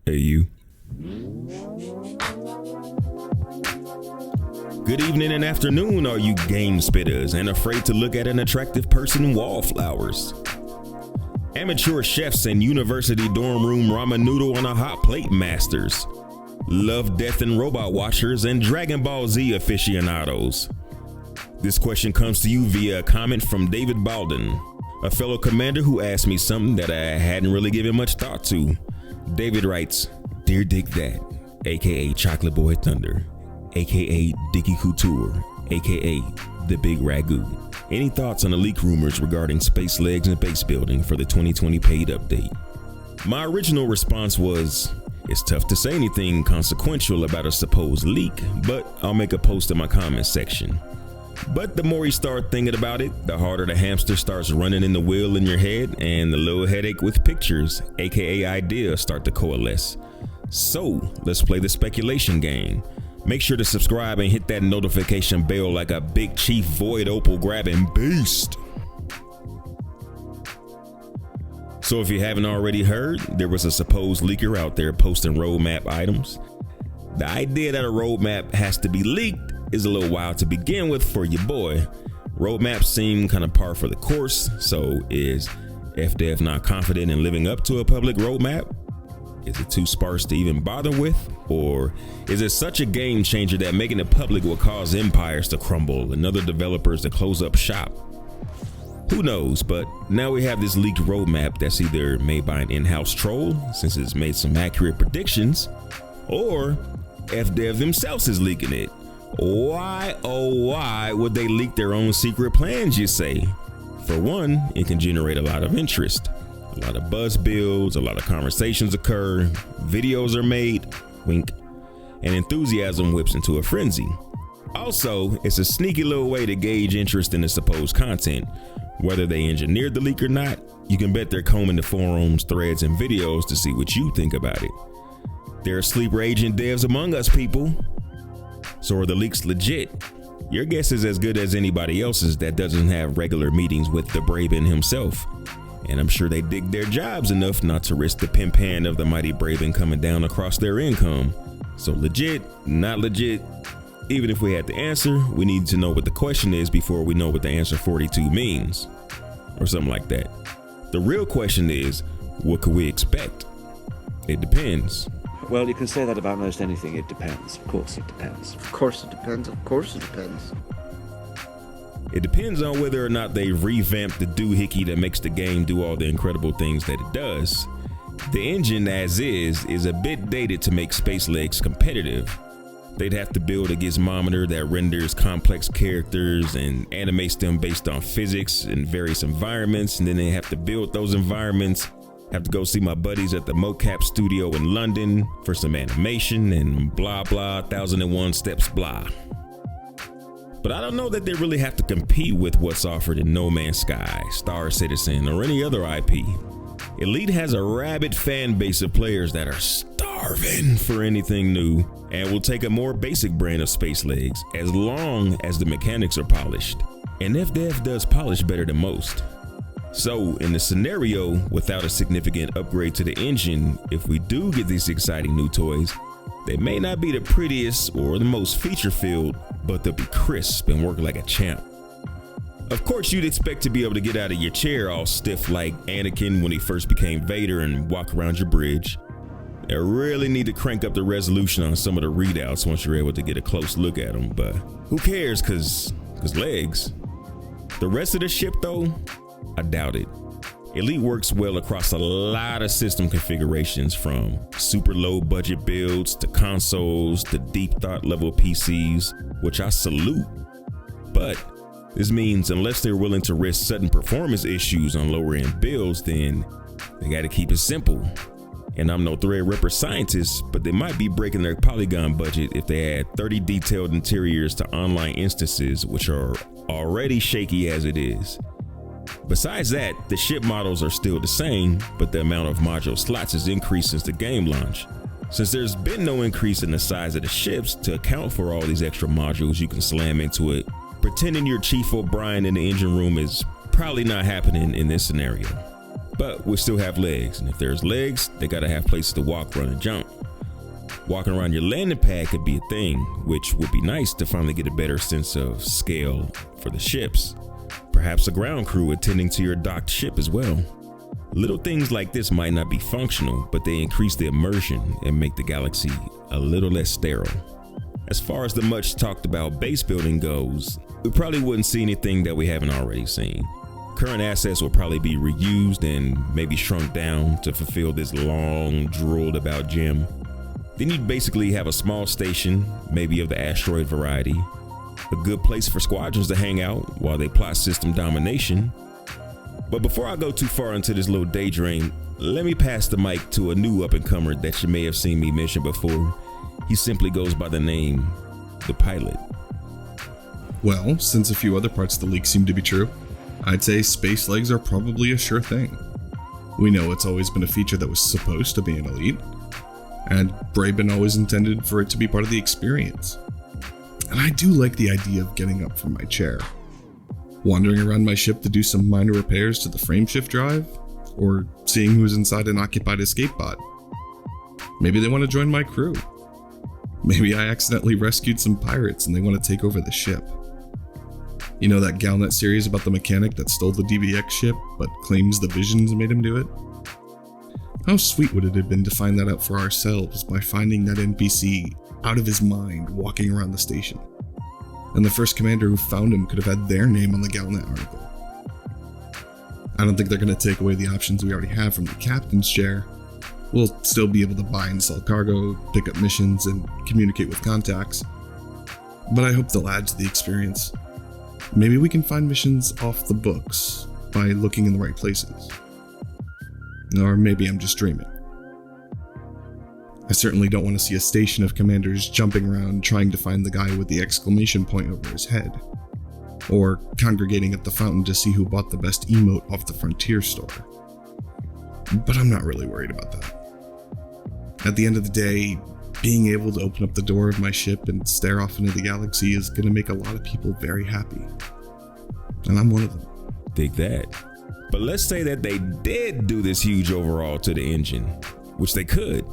Hey, you. Good evening and afternoon, all you game spitters and afraid to look at an attractive person wallflowers. Amateur chefs and university dorm room ramen noodle on a hot plate masters. Love, Death, and Robot watchers and Dragon Ball Z aficionados. This question comes to you via a comment from David Balden, a fellow commander who asked me something that I hadn't really given much thought to. David writes, "Dear DigThat, aka Chocolate Boy Thunder, aka Dicky Couture, aka The Big Ragu. Any thoughts on the leak rumors regarding space legs and base building for the 2020 paid update?" My original response was, it's tough to say anything consequential about a supposed leak, but I'll make a post in my comments section. But the more you start thinking about it, the harder the hamster starts running in the wheel in your head, and the little headache with pictures, aka ideas, start to coalesce. So let's play the speculation game. Make sure to subscribe and hit that notification bell like a big chief void opal grabbing beast. So if you haven't already heard, there was a supposed leaker out there posting roadmap items. The idea that a roadmap has to be leaked is a little wild to begin with for your boy. Roadmaps seem kind of par for the course, so is FDev not confident in living up to a public roadmap? Is it too sparse to even bother with? Or is it such a game changer that making it public will cause empires to crumble and other developers to close up shop? Who knows, but now we have this leaked roadmap that's either made by an in-house troll, since it's made some accurate predictions, or FDev themselves is leaking it. Why, oh why would they leak their own secret plans, you say? For one, it can generate a lot of interest. A lot of buzz builds, a lot of conversations occur, videos are made, wink, and enthusiasm whips into a frenzy. Also, it's a sneaky little way to gauge interest in the supposed content. Whether they engineered the leak or not, you can bet they're combing the forums, threads, and videos to see what you think about it. There are sleeper agent devs among us, people. So are the leaks legit? Your guess is as good as anybody else's that doesn't have regular meetings with the Braven himself. And I'm sure they dig their jobs enough not to risk the pimp hand of the mighty Braven coming down across their income. So legit, not legit, even if we had the answer, we need to know what the question is before we know what the answer 42 means. Or something like that. The real question is, what could we expect? It depends. Well, you can say that about most anything. It depends. Of course it depends. Of course it depends. Of course it depends. It depends on whether or not they revamped the doohickey that makes the game do all the incredible things that it does. The engine as is a bit dated to make Space Legs competitive. They'd have to build a gizmometer that renders complex characters and animates them based on physics in various environments, and then they have to build those environments. Have to go see my buddies at the mocap studio in London for some animation and blah blah 1001 steps blah. But I don't know that they really have to compete with what's offered in No Man's Sky, Star Citizen, or any other IP. Elite has a rabid fan base of players that are starving for anything new and will take a more basic brand of Space Legs as long as the mechanics are polished. And FDev does polish better than most. So in the scenario without a significant upgrade to the engine, if we do get these exciting new toys, they may not be the prettiest or the most feature-filled, but they'll be crisp and work like a champ. Of course, you'd expect to be able to get out of your chair all stiff like Anakin when he first became Vader and walk around your bridge. They really need to crank up the resolution on some of the readouts once you're able to get a close look at them, but who cares, cause legs. The rest of the ship though, I doubt it. Elite works well across a lot of system configurations, from super low budget builds to consoles to DigThat level PCs, which I salute. But this means unless they're willing to risk sudden performance issues on lower end builds, then they gotta keep it simple. And I'm no Threadripper scientist, but they might be breaking their polygon budget if they add 30 detailed interiors to online instances, which are already shaky as it is. Besides that, the ship models are still the same, but the amount of module slots has increased since the game launch. Since there's been no increase in the size of the ships to account for all these extra modules you can slam into it, pretending you're Chief O'Brien in the engine room is probably not happening in this scenario. but we still have legs, and if there's legs, they gotta have places to walk, run, and jump. Walking around your landing pad could be a thing, which would be nice to finally get a better sense of scale for the ships. Perhaps a ground crew attending to your docked ship as well. Little things like this might not be functional, but they increase the immersion and make the galaxy a little less sterile. As far as the much talked about base building goes, we probably wouldn't see anything that we haven't already seen. Current assets will probably be reused and maybe shrunk down to fulfill this long drooled about gem. Then you'd basically have a small station, maybe of the asteroid variety, a good place for squadrons to hang out while they plot system domination. But before I go too far into this little daydream, let me pass the mic to a new up-and-comer that you may have seen me mention before. He simply goes by the name, the Pilot. Well, since a few other parts of the leak seem to be true, I'd say space legs are probably a sure thing. We know it's always been a feature that was supposed to be an elite, and Braben always intended for it to be part of the experience. And I do like the idea of getting up from my chair, wandering around my ship to do some minor repairs to the frameshift drive, or seeing who's inside an occupied escape pod. Maybe they want to join my crew. Maybe I accidentally rescued some pirates and they want to take over the ship. You know that Galnet series about the mechanic that stole the DBX ship, but claims the visions made him do it? How sweet would it have been to find that out for ourselves by finding that NPC out of his mind walking around the station? And the first commander who found him could have had their name on the Galnet article. I don't think they're going to take away the options we already have from the captain's chair. We'll still be able to buy and sell cargo, pick up missions, and communicate with contacts. But I hope they'll add to the experience. Maybe we can find missions off the books by looking in the right places. Or maybe I'm just dreaming. I certainly don't want to see a station of commanders jumping around trying to find the guy with the exclamation point over his head, or congregating at the fountain to see who bought the best emote off the Frontier store. But I'm not really worried about that. At the end of the day, being able to open up the door of my ship and stare off into the galaxy is going to make a lot of people very happy. And I'm one of them. Dig that. But let's say that they did do this huge overhaul to the engine, which they could.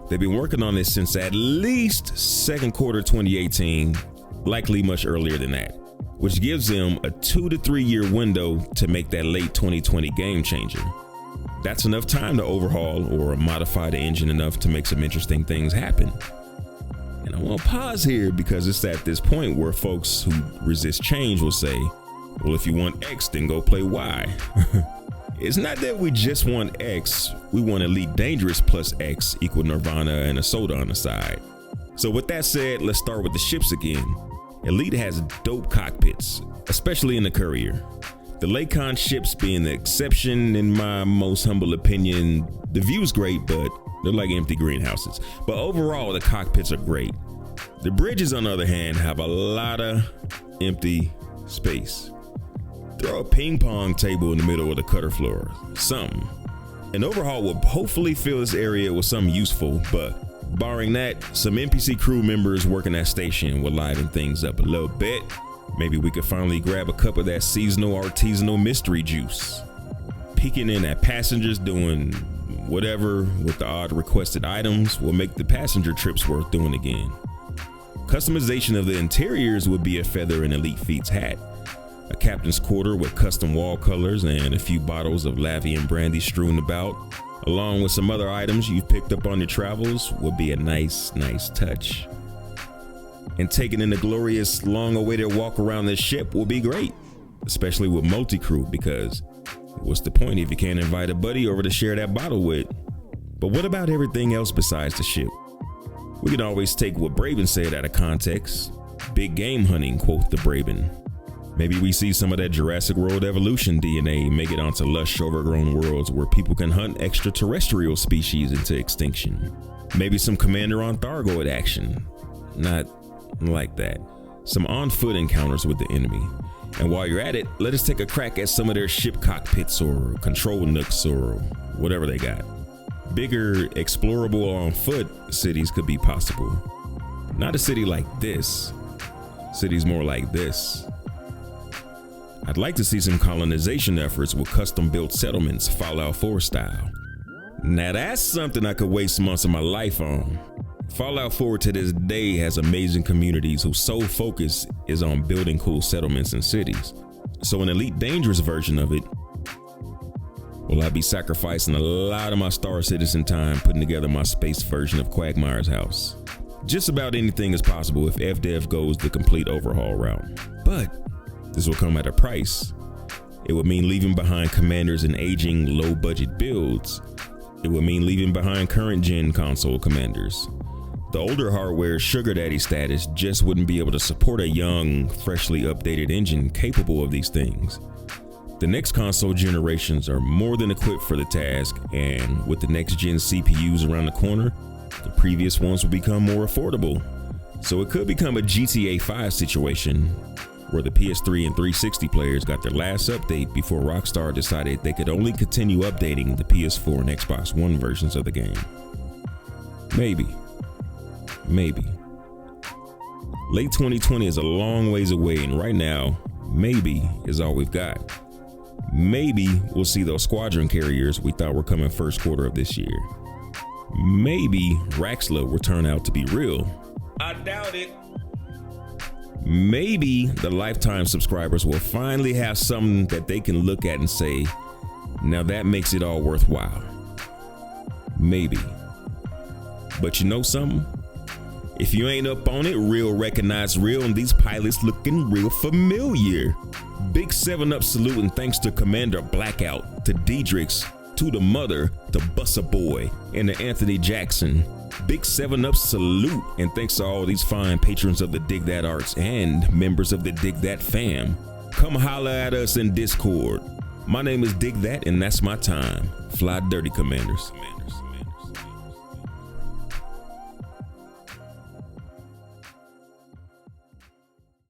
They've been working on this since at least second quarter 2018, likely much earlier than that, which gives them a 2 to 3 year window to make that late 2020 game changer. That's enough time to overhaul or modify the engine enough to make some interesting things happen. And I want to pause here because it's at this point where folks who resist change will say, well, if you want X, then go play Y. It's not that we just want X, we want Elite Dangerous plus X equal Nirvana and a soda on the side. So with that said, let's start with the ships again. Elite has dope cockpits, especially in the Courier. The Lakon ships being the exception in my most humble opinion. The view's great, but they're like empty greenhouses. But overall, the cockpits are great. The bridges, on the other hand, have a lot of empty space. Throw a ping pong table in the middle of the cutter floor, something. An overhaul will hopefully fill this area with something useful, but barring that, some NPC crew members working that station will liven things up a little bit. Maybe we could finally grab a cup of that seasonal artisanal mystery juice. Peeking in at passengers doing whatever with the odd requested items will make the passenger trips worth doing again. Customization of the interiors would be a feather in Elite Feet's hat. A captain's quarter with custom wall colors and a few bottles of Lavian brandy strewn about, along with some other items you've picked up on your travels, would be a nice touch. And taking in the glorious long-awaited walk around this ship will be great, especially with multi-crew, because what's the point if you can't invite a buddy over to share that bottle with? But what about everything else besides the ship? We can always take what Braben said out of context. Big game hunting, quote the Braben. Maybe we see some of that Jurassic World evolution DNA make it onto lush, overgrown worlds where people can hunt extraterrestrial species into extinction. Maybe some Commander on Thargoid action. Not like that. Some on-foot encounters with the enemy. And while you're at it, let us take a crack at some of their ship cockpits or control nooks or whatever they got. Bigger, explorable on-foot cities could be possible. Not a city like this. Cities more like this. I'd like to see some colonization efforts with custom-built settlements, Fallout 4 style. Now that's something I could waste months of my life on. Fallout 4 to this day has amazing communities whose sole focus is on building cool settlements and cities. So an Elite Dangerous version of it, will I be sacrificing a lot of my Star Citizen time putting together my space version of Quagmire's house. Just about anything is possible if FDev goes the complete overhaul route. But this will come at a price. It would mean leaving behind commanders in aging, low-budget builds. It would mean leaving behind current-gen console commanders. The older hardware's sugar daddy status just wouldn't be able to support a young, freshly updated engine capable of these things. The next console generations are more than equipped for the task, and with the next-gen CPUs around the corner, the previous ones will become more affordable. So it could become a GTA 5 situation, where the PS3 and 360 players got their last update before Rockstar decided they could only continue updating the PS4 and Xbox One versions of the game. Maybe. Late 2020 is a long ways away, and right now, maybe is all we've got. Maybe we'll see those squadron carriers we thought were coming first quarter of this year. Maybe Raxla will turn out to be real. I doubt it. Maybe the lifetime subscribers will finally have something that they can look at and say, now that makes it all worthwhile. Maybe. But you know something? If you ain't up on it, real recognize real, and these pilots looking real familiar. Big 7-Up salute and thanks to Commander Blackout, to Diedrichs, to the Mother, to Bussa Boy, and to Anthony Jackson. Big 7-Up salute and thanks to all these fine patrons of the DigThat Arts and members of the DigThat fam. Come holla at us in Discord. My name is DigThat and that's my time. Fly dirty, Commanders.